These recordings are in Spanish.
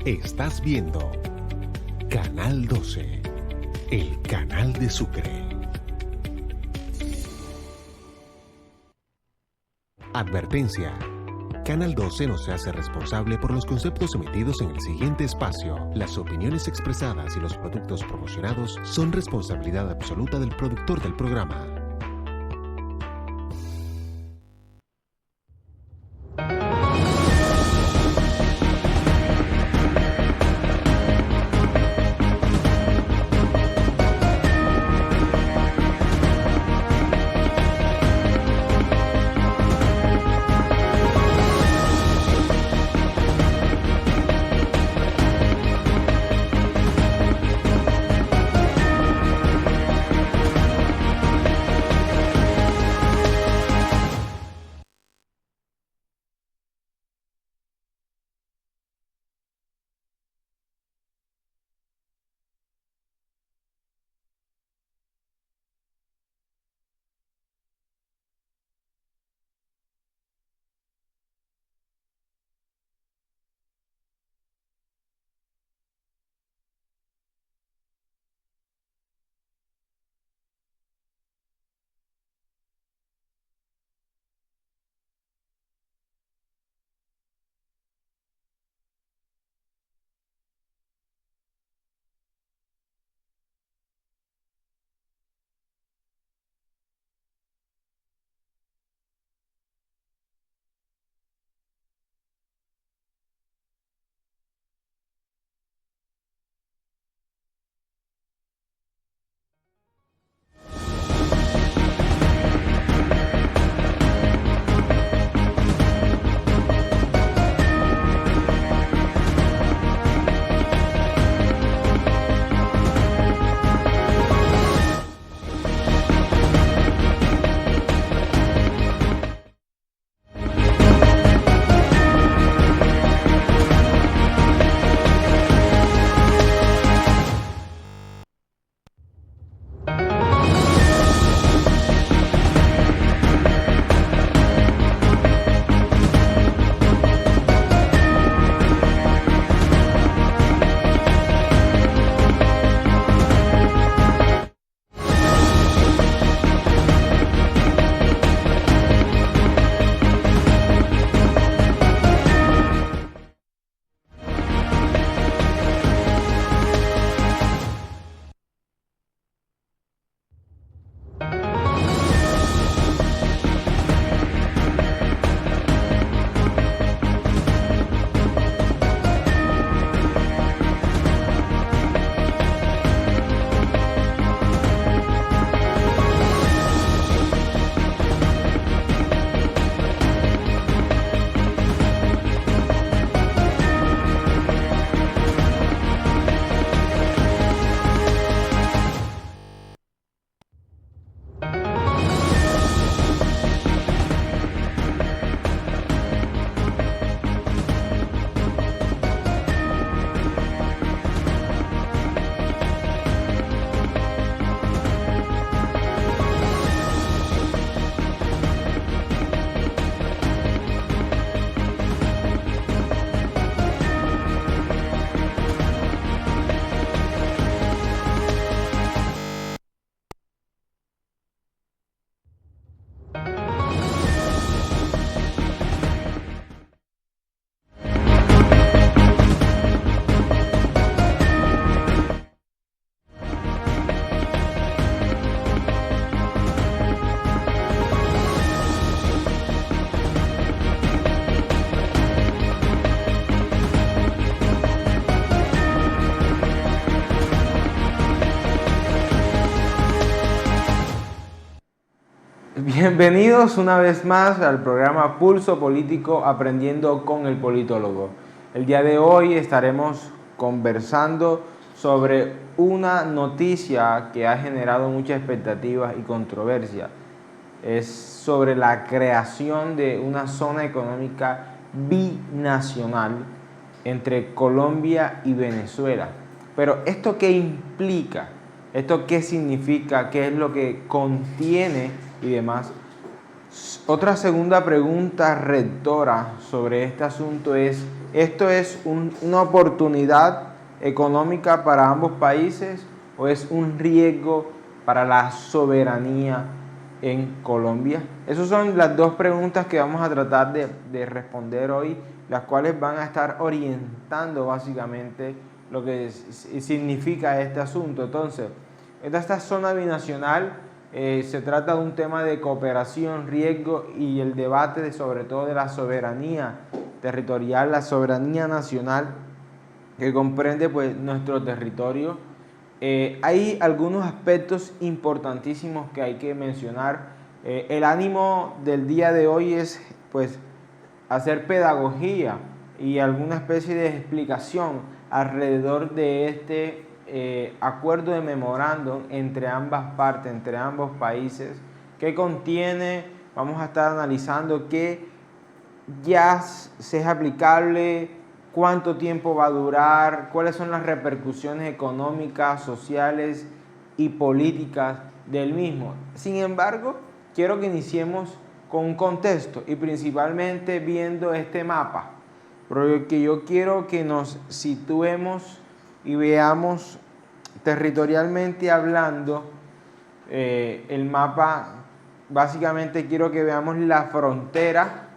Estás viendo Canal 12, el canal de Sucre. Advertencia. Canal 12 no se hace responsable por los conceptos emitidos en el siguiente espacio. Las opiniones expresadas y los productos promocionados son responsabilidad absoluta del productor del programa. Bienvenidos una vez más al programa Pulso Político Aprendiendo con el Politólogo. El día de hoy estaremos conversando sobre una noticia que ha generado muchas expectativas y controversia. Es sobre la creación de una zona económica binacional entre Colombia y Venezuela. Pero ¿esto qué implica? ¿Esto qué significa? ¿Qué es lo que contiene y demás? Otra segunda pregunta rectora sobre este asunto es, ¿esto es una oportunidad económica para ambos países o es un riesgo para la soberanía en Colombia? Esas son las dos preguntas que vamos a tratar de responder hoy, las cuales van a estar orientando básicamente lo que significa este asunto. Entonces, esta zona binacional se trata de un tema de cooperación, riesgo y el debate sobre todo de la soberanía territorial, la soberanía nacional que comprende pues nuestro territorio. Hay algunos aspectos importantísimos que hay que mencionar. El ánimo del día de hoy es pues hacer pedagogía y alguna especie de explicación alrededor de este acuerdo de memorándum entre ambas partes, entre ambos países, que contiene, vamos a estar analizando qué ya se es aplicable, cuánto tiempo va a durar, cuáles son las repercusiones económicas, sociales y políticas del mismo. Sin embargo, quiero que iniciemos con un contexto y principalmente viendo este mapa, porque yo quiero que nos situemos y veamos territorialmente hablando el mapa. Básicamente quiero que veamos la frontera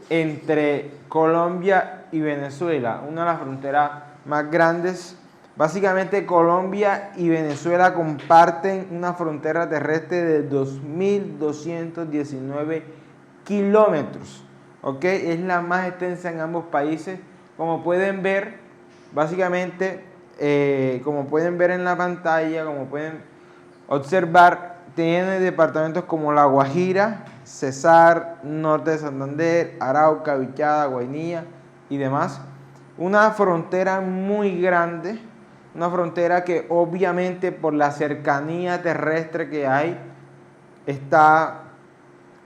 entre Colombia y Venezuela, una de las fronteras más grandes. Básicamente Colombia y Venezuela comparten una frontera terrestre de 2.219 kilómetros. ¿Ok? Es la más extensa en ambos países. Como pueden ver, básicamente, como pueden ver en la pantalla, como pueden observar, tiene departamentos como La Guajira, Cesar, Norte de Santander, Arauca, Bichada, Guainía y demás. Una frontera muy grande, una frontera que obviamente por la cercanía terrestre que hay, está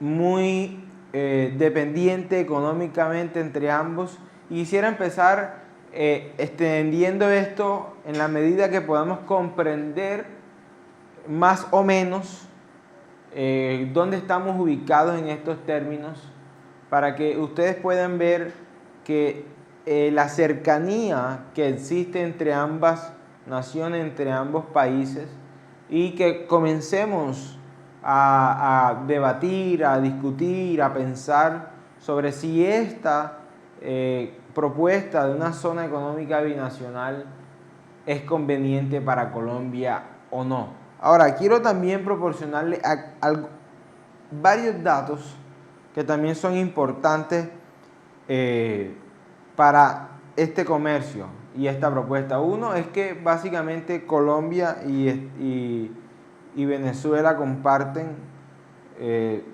muy dependiente económicamente entre ambos. Y quisiera empezar extendiendo esto en la medida que podamos comprender más o menos dónde estamos ubicados en estos términos, para que ustedes puedan ver que la cercanía que existe entre ambas naciones, entre ambos países, y que comencemos a debatir, a discutir, a pensar sobre si esta propuesta de una zona económica binacional es conveniente para Colombia o no. Ahora, quiero también proporcionarle varios datos que también son importantes para este comercio y esta propuesta. Uno es que básicamente Colombia y Venezuela comparten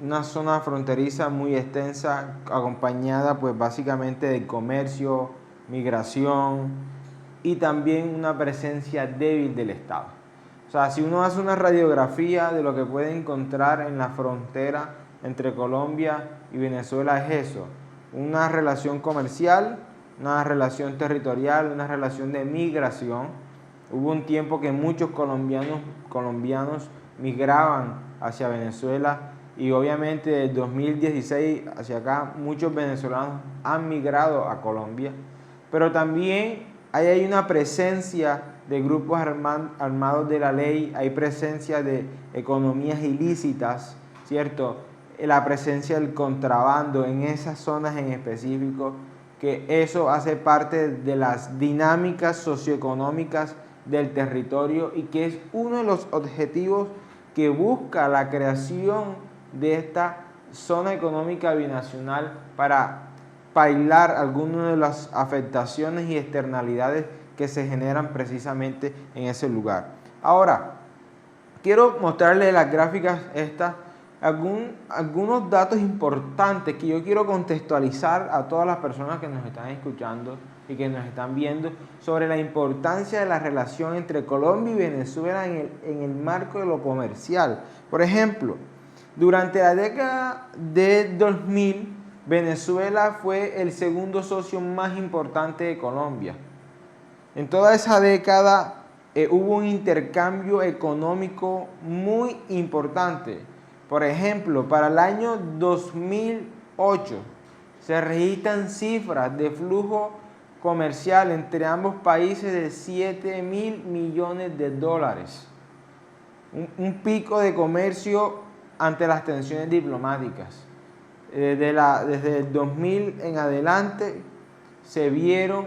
una zona fronteriza muy extensa, acompañada pues básicamente de comercio, migración y también una presencia débil del Estado. O sea, si uno hace una radiografía de lo que puede encontrar en la frontera entre Colombia y Venezuela, es eso: una relación comercial, una relación territorial, una relación de migración. Hubo un tiempo que muchos colombianos migraban hacia Venezuela, y obviamente desde 2016 hacia acá muchos venezolanos han migrado a Colombia. Pero también hay una presencia de grupos armados de la ley, hay presencia de economías ilícitas, ¿cierto? La presencia del contrabando en esas zonas en específico, que eso hace parte de las dinámicas socioeconómicas del territorio y que es uno de los objetivos que busca la creación de esta zona económica binacional, para paliar algunas de las afectaciones y externalidades que se generan precisamente en ese lugar. Ahora, quiero mostrarles las gráficas estas, algunos datos importantes que yo quiero contextualizar a todas las personas que nos están escuchando y que nos están viendo sobre la importancia de la relación entre Colombia y Venezuela en el marco de lo comercial. Por ejemplo, durante la década de 2000, Venezuela fue el segundo socio más importante de Colombia. En toda esa década hubo un intercambio económico muy importante. Por ejemplo, para el año 2008 se registran cifras de flujo comercial entre ambos países de 7.000 millones de dólares. Un pico de comercio ante las tensiones diplomáticas. Desde el 2000 en adelante se vieron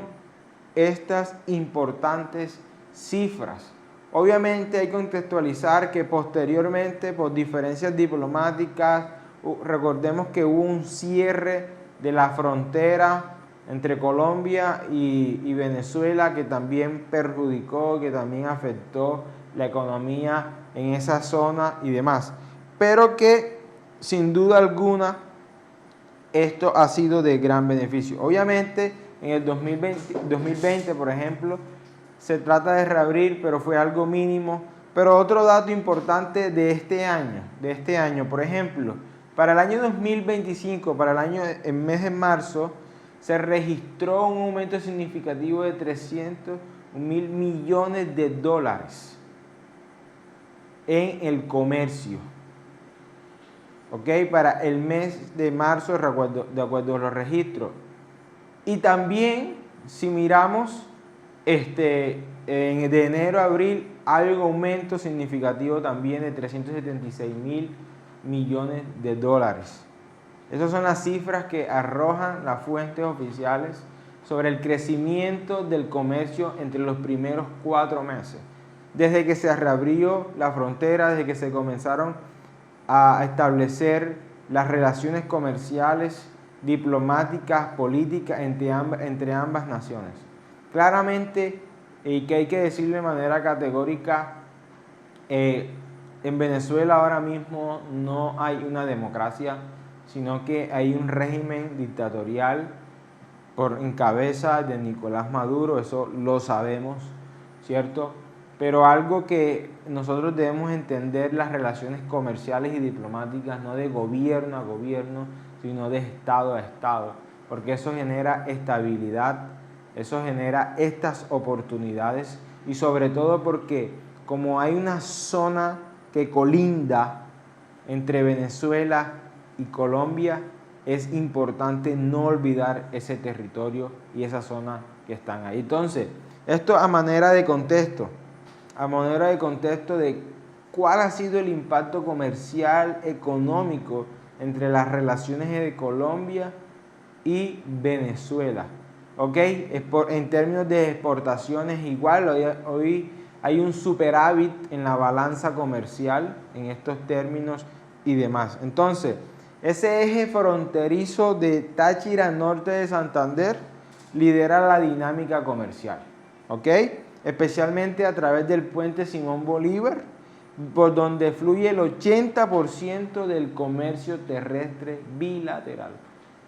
estas importantes cifras. Obviamente hay que contextualizar que posteriormente, por diferencias diplomáticas, recordemos que hubo un cierre de la frontera entre Colombia y Venezuela que también perjudicó, que también afectó la economía en esa zona y demás. Pero que sin duda alguna esto ha sido de gran beneficio. Obviamente en el 2020, por ejemplo, se trata de reabrir, pero fue algo mínimo. Pero otro dato importante de este año, por ejemplo, para el año 2025, para el mes de marzo, se registró un aumento significativo de 300.000 millones de dólares en el comercio. ¿Ok? Para el mes de marzo, de acuerdo a los registros. Y también, si miramos de enero a abril, hay un aumento significativo también de 376.000 millones de dólares. Esas son las cifras que arrojan las fuentes oficiales sobre el crecimiento del comercio entre los primeros 4 meses. Desde que se reabrió la frontera, desde que se comenzaron a establecer las relaciones comerciales, diplomáticas, políticas entre ambas naciones. Claramente, y que hay que decirlo de manera categórica, en Venezuela ahora mismo no hay una democracia, sino que hay un régimen dictatorial en cabeza de Nicolás Maduro, eso lo sabemos, ¿cierto? Pero algo que nosotros debemos entender, las relaciones comerciales y diplomáticas, no de gobierno a gobierno, sino de Estado a Estado, porque eso genera estabilidad, eso genera estas oportunidades y sobre todo porque como hay una zona que colinda entre Venezuela y Colombia, es importante no olvidar ese territorio y esa zona que están ahí. Entonces, esto a manera de contexto de cuál ha sido el impacto comercial, económico entre las relaciones de Colombia y Venezuela. ¿Ok? En términos de exportaciones, igual hoy hay un superávit en la balanza comercial en estos términos y demás. Entonces, ese eje fronterizo de Táchira norte de Santander lidera la dinámica comercial. ¿Ok? Especialmente a través del puente Simón Bolívar, por donde fluye el 80% del comercio terrestre bilateral.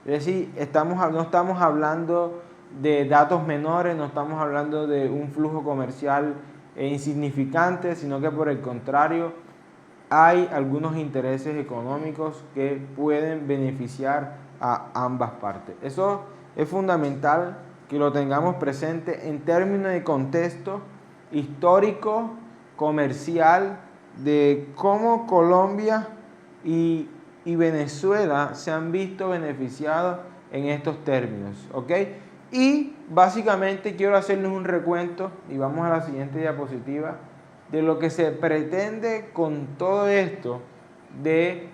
Es decir, no estamos hablando de datos menores, no estamos hablando de un flujo comercial insignificante, sino que por el contrario, hay algunos intereses económicos que pueden beneficiar a ambas partes. Eso es fundamental que lo tengamos presente en términos de contexto histórico, comercial, de cómo Colombia y Venezuela se han visto beneficiados en estos términos, ¿ok? Y básicamente quiero hacerles un recuento, y vamos a la siguiente diapositiva, de lo que se pretende con todo esto de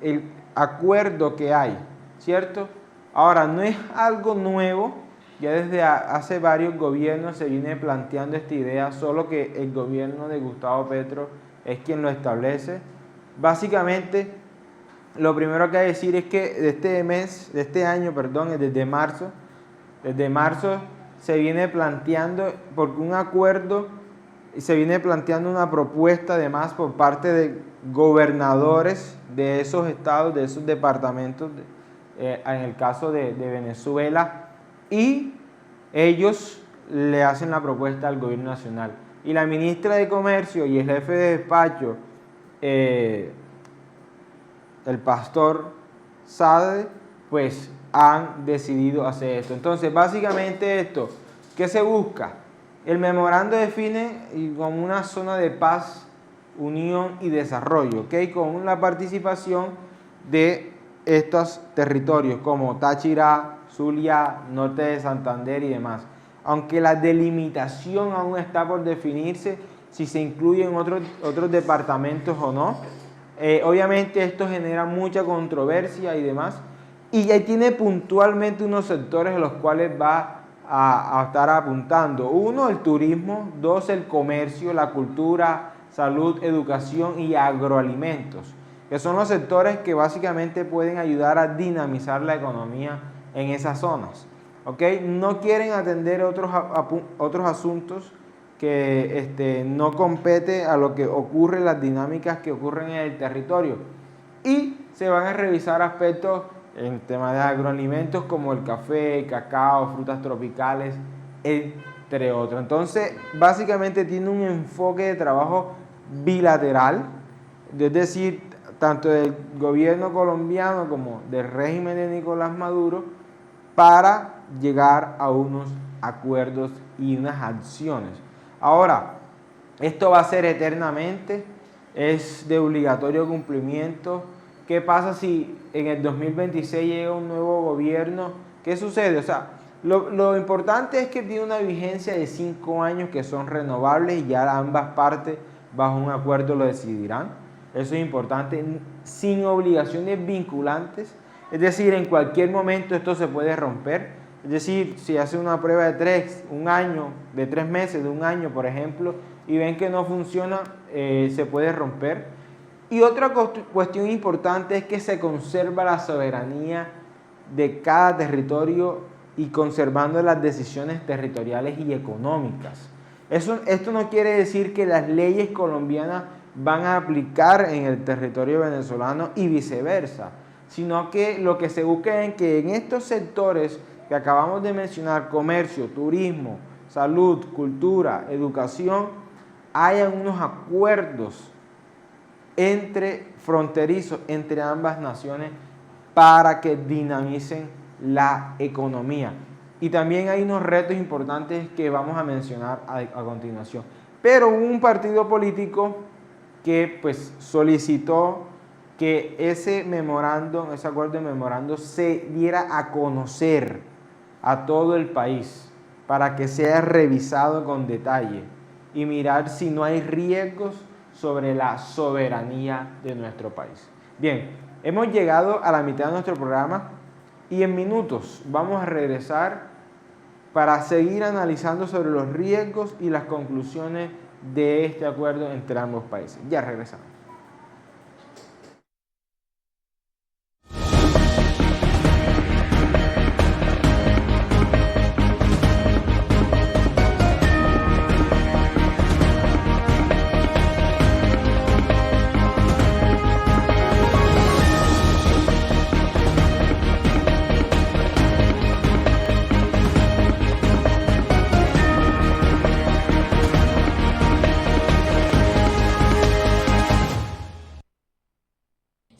el acuerdo que hay, ¿cierto? Ahora, no es algo nuevo, ya desde hace varios gobiernos se viene planteando esta idea, solo que el gobierno de Gustavo Petro es quien lo establece. Básicamente, lo primero que hay que decir es que desde marzo se viene planteando, porque un acuerdo, se viene planteando una propuesta además por parte de gobernadores de esos estados, de esos departamentos, en el caso de Venezuela, y ellos le hacen la propuesta al gobierno nacional. Y la ministra de Comercio y el jefe de despacho, el pastor Sade, pues han decidido hacer esto. Entonces, básicamente esto, ¿qué se busca? El memorando define como una zona de paz unión y desarrollo, ¿ok? Con la participación de estos territorios como Táchira, Zulia, norte de Santander y demás. Aunque la delimitación aún está por definirse, si se incluyen otros departamentos o no. Obviamente esto genera mucha controversia y demás. Y ya tiene puntualmente unos sectores en los cuales va a estar apuntando. Uno, el turismo. Dos, el comercio, la cultura, salud, educación y agroalimentos, que son los sectores que básicamente pueden ayudar a dinamizar la economía en esas zonas. ¿Ok? No quieren atender otros asuntos que no compete a lo que ocurre, las dinámicas que ocurren en el territorio. Y se van a revisar aspectos en temas de agroalimentos como el café, cacao, frutas tropicales, entre otros. Entonces, básicamente tiene un enfoque de trabajo bilateral, es decir, tanto del gobierno colombiano como del régimen de Nicolás Maduro, para llegar a unos acuerdos y unas acciones. Ahora, esto va a ser eternamente, es de obligatorio cumplimiento. ¿Qué pasa si en el 2026 llega un nuevo gobierno? ¿Qué sucede? O sea, lo importante es que tiene una vigencia de 5 años que son renovables y ya ambas partes bajo un acuerdo lo decidirán. Eso es importante, sin obligaciones vinculantes. Es decir, en cualquier momento esto se puede romper. Es decir, si hace una prueba de 3 meses, de un año, por ejemplo, y ven que no funciona, se puede romper. Y otra cuestión importante es que se conserva la soberanía de cada territorio y conservando las decisiones territoriales y económicas. Esto no quiere decir que las leyes colombianas van a aplicar en el territorio venezolano y viceversa, sino que lo que se busca es que en estos sectores que acabamos de mencionar, comercio, turismo, salud, cultura, educación, hayan unos acuerdos fronterizos entre ambas naciones para que dinamicen la economía. Y también hay unos retos importantes que vamos a mencionar a continuación. Pero hubo un partido político que pues solicitó que ese acuerdo de memorando se diera a conocer a todo el país para que sea revisado con detalle y mirar si no hay riesgos sobre la soberanía de nuestro país. Bien, hemos llegado a la mitad de nuestro programa y en minutos vamos a regresar para seguir analizando sobre los riesgos y las conclusiones de este acuerdo entre ambos países. Ya regresamos.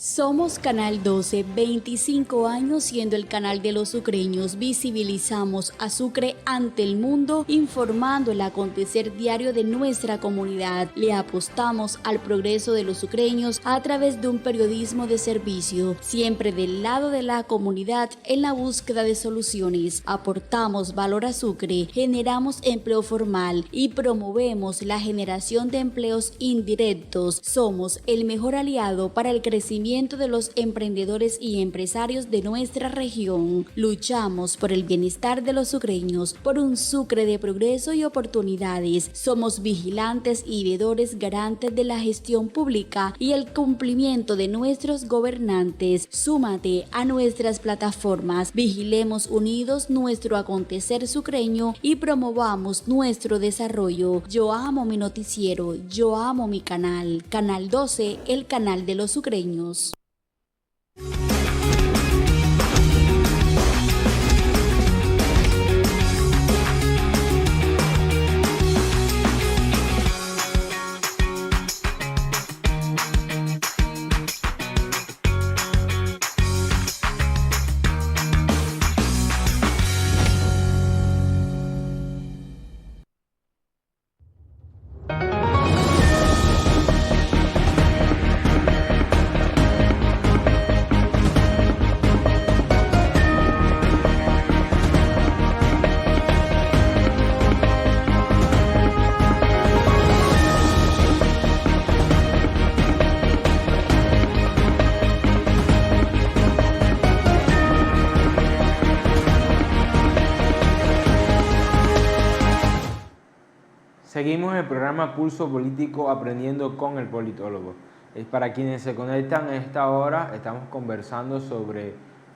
Somos Canal 12, 25 años siendo el canal de los sucreños. Visibilizamos a Sucre ante el mundo, informando el acontecer diario de nuestra comunidad. Le apostamos al progreso de los sucreños a través de un periodismo de servicio, siempre del lado de la comunidad en la búsqueda de soluciones. Aportamos valor a Sucre, generamos empleo formal y promovemos la generación de empleos indirectos. Somos el mejor aliado para el crecimiento de los emprendedores y empresarios de nuestra región. Luchamos por el bienestar de los sucreños, por un Sucre de progreso y oportunidades. Somos vigilantes y veedores garantes de la gestión pública y el cumplimiento de nuestros gobernantes. Súmate a nuestras plataformas. Vigilemos unidos nuestro acontecer sucreño y promovamos nuestro desarrollo. Yo amo mi noticiero, yo amo mi canal. Canal 12, el canal de los sucreños. Seguimos el programa Pulso Político Aprendiendo con el Politólogo. Para quienes se conectan a esta hora, estamos conversando sobre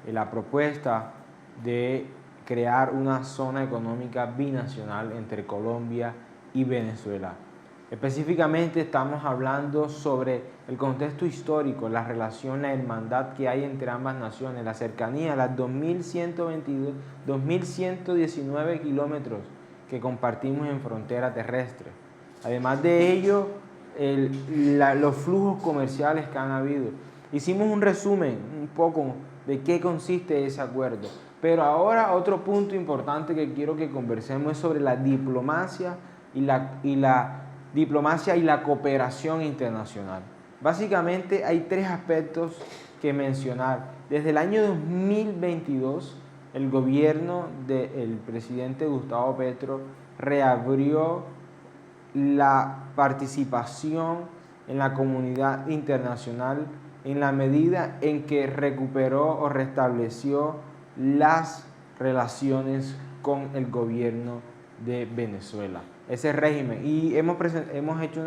la propuesta de crear una zona económica binacional entre Colombia y Venezuela. Específicamente estamos hablando sobre el contexto histórico, la relación, la hermandad que hay entre ambas naciones, la cercanía, las 2.119 kilómetros que compartimos en frontera terrestre. Además de ello, los flujos comerciales que han habido. Hicimos un resumen un poco de qué consiste ese acuerdo. Pero ahora otro punto importante que quiero que conversemos es sobre la diplomacia y la cooperación internacional. Básicamente hay tres aspectos que mencionar. Desde el año 2022, el gobierno del presidente Gustavo Petro reabrió la participación en la comunidad internacional en la medida en que recuperó o restableció las relaciones con el gobierno de Venezuela, ese régimen. Y hemos hecho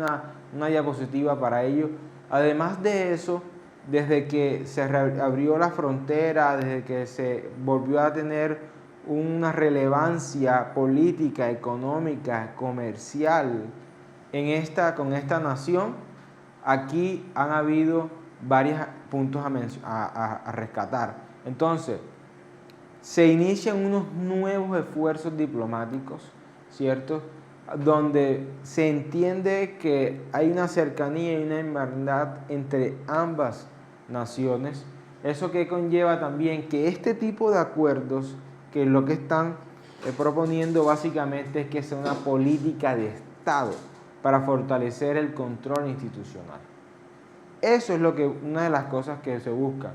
una diapositiva para ello. Además de eso, desde que se reabrió la frontera, desde que se volvió a tener una relevancia política, económica, comercial con esta nación, aquí han habido varios puntos a rescatar. Entonces, se inician unos nuevos esfuerzos diplomáticos, ¿cierto?, donde se entiende que hay una cercanía y una hermandad entre ambas naciones. Eso que conlleva también que este tipo de acuerdos, que lo que están proponiendo básicamente es que sea una política de Estado para fortalecer el control institucional. Eso es una de las cosas que se busca.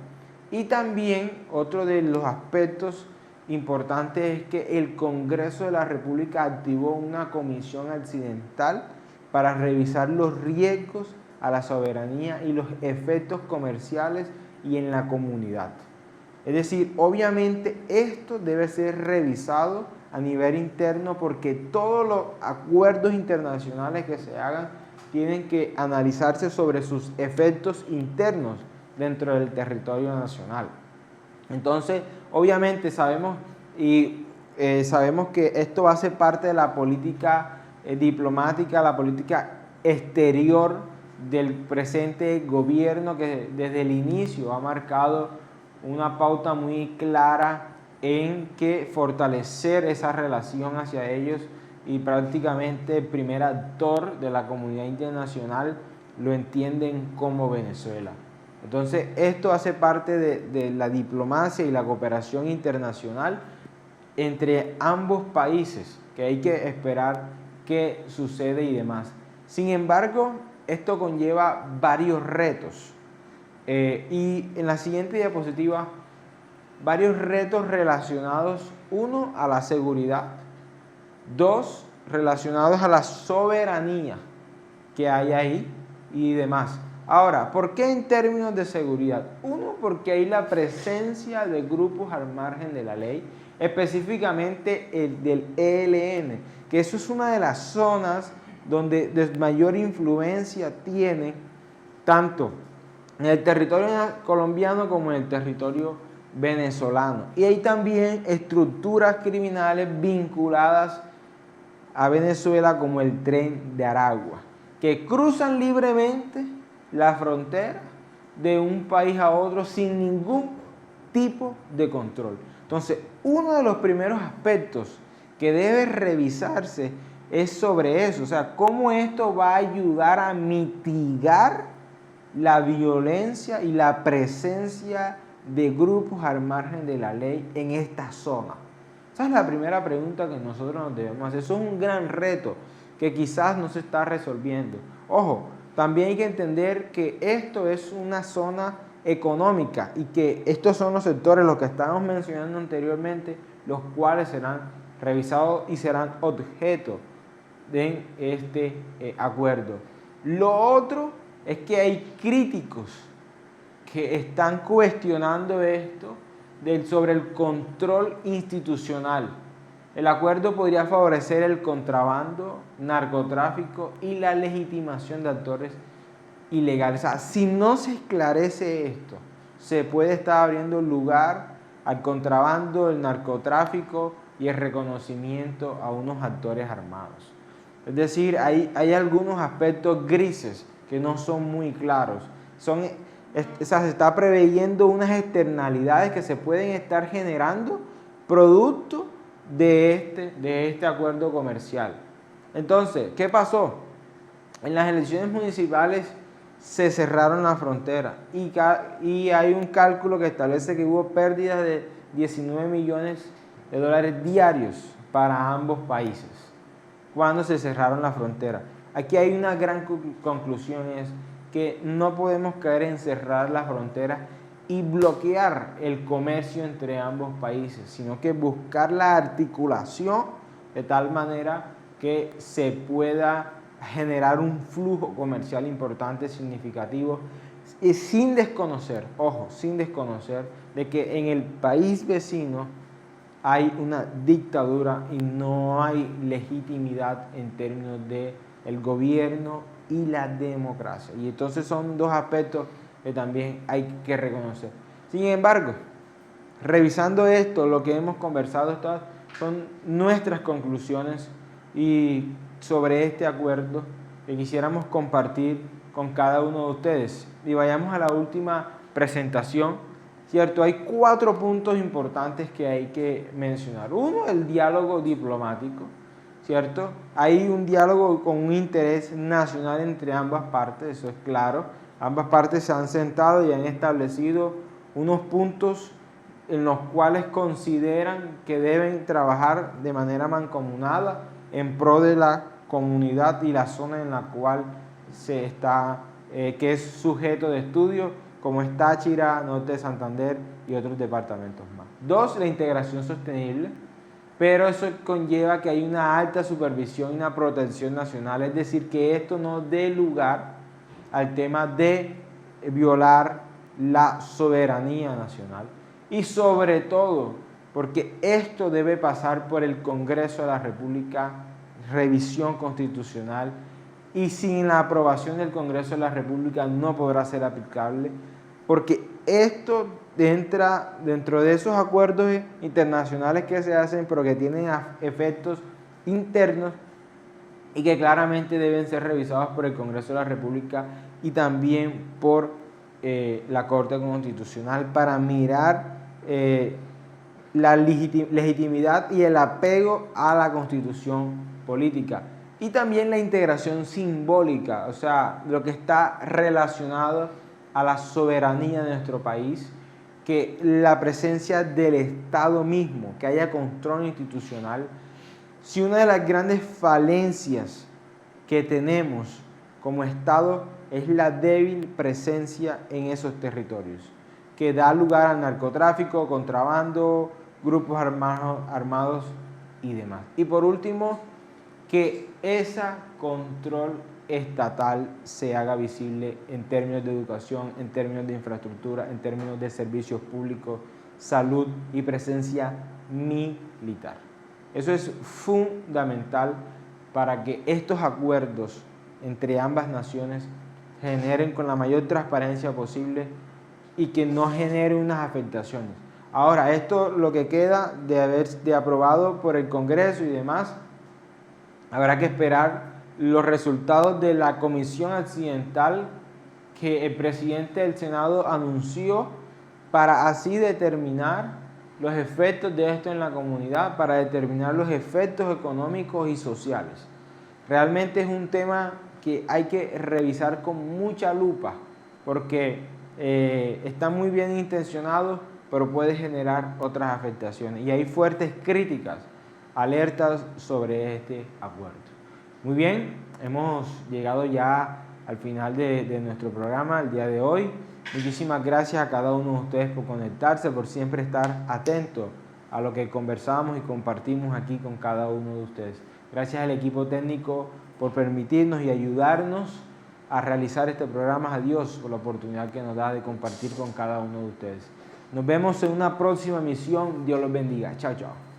Y también otro de los aspectos importantes es que el Congreso de la República activó una comisión accidental para revisar los riesgos a la soberanía y los efectos comerciales y en la comunidad. Es decir, obviamente esto debe ser revisado a nivel interno porque todos los acuerdos internacionales que se hagan tienen que analizarse sobre sus efectos internos dentro del territorio nacional. Entonces, obviamente sabemos que esto va a ser parte de la política diplomática, la política exterior del presente gobierno que desde el inicio ha marcado una pauta muy clara en que fortalecer esa relación hacia ellos, y prácticamente el primer actor de la comunidad internacional lo entienden como Venezuela. Entonces, esto hace parte de la diplomacia y la cooperación internacional entre ambos países, que hay que esperar qué sucede y demás. Sin embargo, esto conlleva varios retos. Y en la siguiente diapositiva, varios retos relacionados, uno, a la seguridad, dos, relacionados a la soberanía que hay ahí y demás. Ahora, ¿por qué en términos de seguridad? Uno, porque hay la presencia de grupos al margen de la ley, específicamente el del ELN, que eso es una de las zonas donde mayor influencia tiene tanto en el territorio colombiano como en el territorio venezolano. Y hay también estructuras criminales vinculadas a Venezuela como el Tren de Aragua, que cruzan libremente la frontera de un país a otro sin ningún tipo de control. Entonces, uno de los primeros aspectos que debe revisarse es sobre eso, o sea, cómo esto va a ayudar a mitigar la violencia y la presencia de grupos al margen de la ley en esta zona. Esa es la primera pregunta que nosotros nos debemos hacer. Eso es un gran reto que quizás no se está resolviendo. Ojo, también hay que entender que esto es una zona económica y que estos son los sectores, los que estábamos mencionando anteriormente, los cuales serán revisados y serán objeto de este acuerdo. Lo otro es que hay críticos que están cuestionando esto sobre el control institucional El acuerdo podría favorecer el contrabando, narcotráfico y la legitimación de actores ilegales. O sea, si no se esclarece esto, se puede estar abriendo lugar al contrabando, el narcotráfico y el reconocimiento a unos actores armados. Es decir, hay algunos aspectos grises que no son muy claros. Se está preveyendo unas externalidades que se pueden estar generando producto de este acuerdo comercial. Entonces, ¿qué pasó? En las elecciones municipales se cerraron las fronteras y hay un cálculo que establece que hubo pérdidas de 19 millones de dólares diarios para ambos países cuando se cerraron las fronteras. Aquí hay una gran conclusión, es que no podemos caer en cerrar las fronteras y bloquear el comercio entre ambos países, sino que buscar la articulación de tal manera que se pueda generar un flujo comercial importante, significativo, y sin desconocer, ojo, sin desconocer de que en el país vecino hay una dictadura y no hay legitimidad en términos del gobierno y la democracia. Y entonces son dos aspectos que también hay que reconocer. Sin embargo, revisando esto, lo que hemos conversado son nuestras conclusiones y sobre este acuerdo que quisiéramos compartir con cada uno de ustedes. Y vayamos a la última presentación, ¿cierto? Hay 4 puntos importantes que hay que mencionar. Uno, el diálogo diplomático, ¿cierto? Hay un diálogo con un interés nacional entre ambas partes, eso es claro. Ambas partes se han sentado y han establecido unos puntos en los cuales consideran que deben trabajar de manera mancomunada en pro de la comunidad y la zona en la cual se está, que es sujeto de estudio, como es Táchira, Norte de Santander y otros departamentos más. 2, la integración sostenible, pero eso conlleva que hay una alta supervisión y una protección nacional, es decir, que esto no dé lugar al tema de violar la soberanía nacional y sobre todo porque esto debe pasar por el Congreso de la República, revisión constitucional, y sin la aprobación del Congreso de la República no podrá ser aplicable, porque esto entra dentro de esos acuerdos internacionales que se hacen, pero que tienen efectos internos y que claramente deben ser revisados por el Congreso de la República y también por la Corte Constitucional para mirar la legitimidad y el apego a la Constitución política. Y también la integración simbólica, o sea, lo que está relacionado a la soberanía de nuestro país, que la presencia del Estado mismo, que haya control institucional. Si una de las grandes falencias que tenemos como Estado es la débil presencia en esos territorios, que da lugar al narcotráfico, contrabando, grupos armados y demás. Y por último, que ese control estatal se haga visible en términos de educación, en términos de infraestructura, en términos de servicios públicos, salud y presencia militar. Eso es fundamental para que estos acuerdos entre ambas naciones generen con la mayor transparencia posible y que no genere unas afectaciones. Ahora, esto lo que queda de aprobado por el Congreso y demás, habrá que esperar los resultados de la comisión accidental que el presidente del Senado anunció para así determinar los efectos de esto en la comunidad, para determinar los efectos económicos y sociales. Realmente es un tema que hay que revisar con mucha lupa porque está muy bien intencionado, pero puede generar otras afectaciones. Y hay fuertes críticas, alertas sobre este acuerdo. Muy bien, hemos llegado ya al final de nuestro programa el día de hoy. Muchísimas gracias a cada uno de ustedes por conectarse, por siempre estar atentos a lo que conversamos y compartimos aquí con cada uno de ustedes. Gracias al equipo técnico por permitirnos y ayudarnos a realizar este programa. A Dios por la oportunidad que nos da de compartir con cada uno de ustedes. Nos vemos en una próxima emisión. Dios los bendiga. Chao, chao.